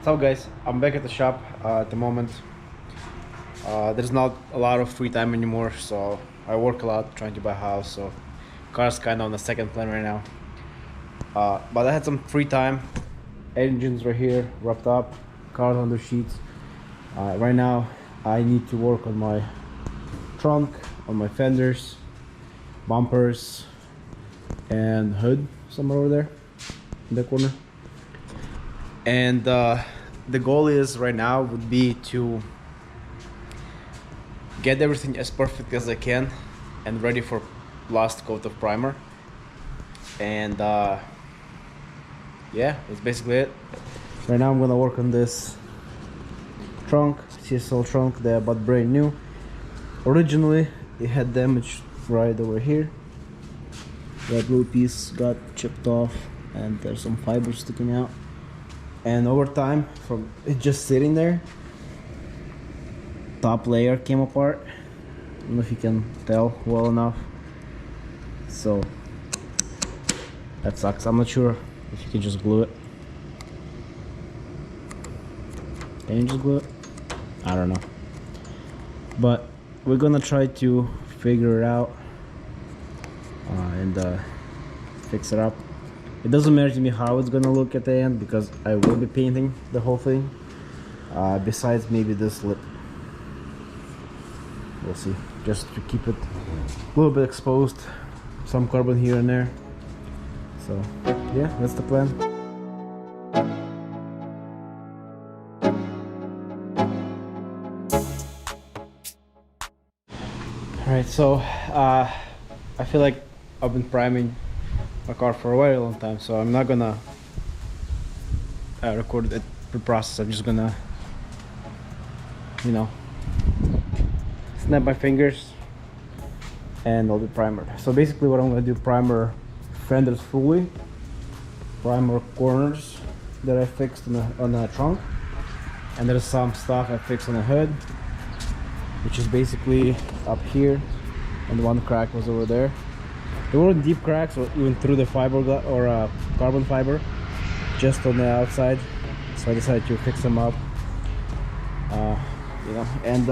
What's up, guys? I'm back at the shop at the moment. There's not a lot of free time anymore, so I work a lot trying to buy a house, so car's kind of on the second plan right now. But I had some free time. Engines right here, wrapped up, cars under sheets. Right now I need to work on my trunk, on my fenders, bumpers, and hood somewhere over there in the corner. And the goal is right now would be to get everything as perfect as I can and ready for last coat of primer. And yeah, that's basically it. Right now I'm gonna work on this trunk, CSL trunk that I bought brand new. Originally it had damage right over here. That little piece got chipped off and there's some fibers sticking out. And over time, from it just sitting there, top layer came apart. I don't know if you can tell well enough. So that sucks. I'm not sure if you can just glue it. Can you just glue it? I don't know. But we're gonna try to figure it out and fix it up. It doesn't matter to me how it's gonna look at the end because I will be painting the whole thing. Besides maybe this lip. We'll see. Just to keep it a little bit exposed. Some carbon here and there. So yeah, that's the plan. Alright, so I feel like I've been priming my car for a very long time, so I'm not gonna record the process. I'm just gonna, you know, snap my fingers and I'll do primer. So basically what I'm gonna do, primer fenders fully, primer corners that I fixed on the trunk, and there's some stuff I fixed on the hood, which is basically up here, and one crack was over there. There weren't deep cracks or even through the fiberglass or carbon fiber, just on the outside. So I decided to fix them up, you know, and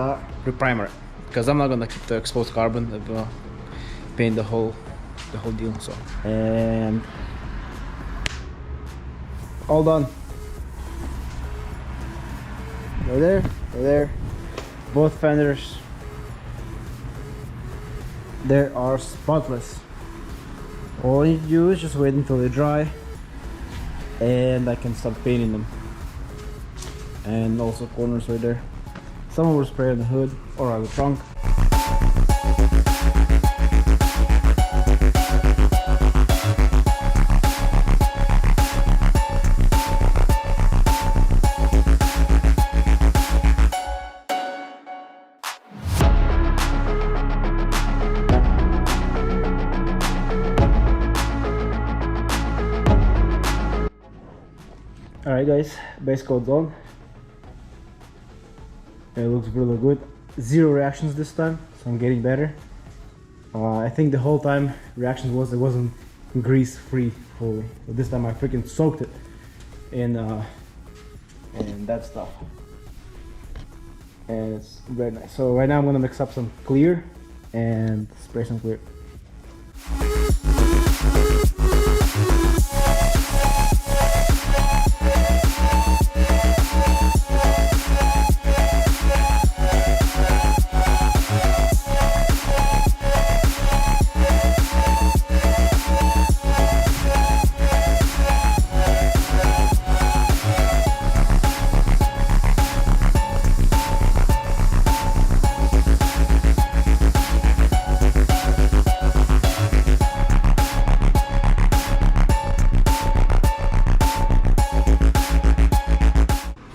re-primer it, because I'm not gonna keep the exposed carbon. I'm gonna paint the whole deal. So, and all done. They're there. Both fenders, they are spotless. All I need to do is just wait until they dry and I can start painting them. And also corners right there. Some overspray on the hood or on the trunk. Alright guys, base coat's on. It looks really good. Zero reactions this time, so I'm getting better. I think the whole time reactions was it wasn't grease free fully. But this time I freaking soaked it in that stuff. And it's very nice. So right now I'm gonna mix up some clear and spray some clear.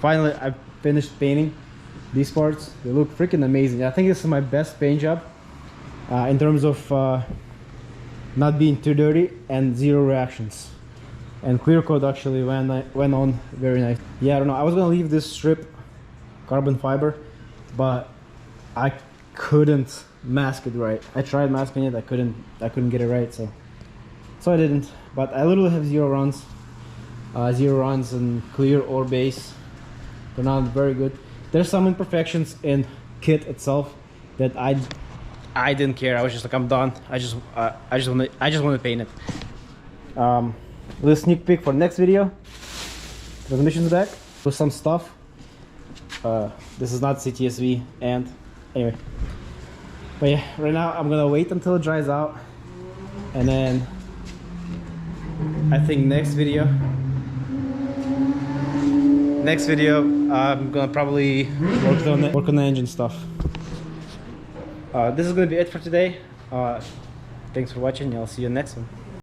Finally, I finished painting these parts. They look freaking amazing. I think this is my best paint job in terms of not being too dirty and zero reactions. And clear coat actually went on very nice. Yeah, I don't know. I was gonna leave this strip carbon fiber, but I couldn't mask it right. I tried masking it. I couldn't get it right. So I didn't. But I literally have zero runs in clear or base. Turned out very good. There's some imperfections in kit itself that I didn't care. I was just like, I'm done. I just want to paint it. Little sneak peek for next video. Transmission's back with some stuff. This is not CTSV, and anyway. But yeah, right now I'm gonna wait until it dries out, and then I think next video I'm gonna probably work on the engine stuff. This is gonna be it for today. Thanks for watching. I'll see you next one.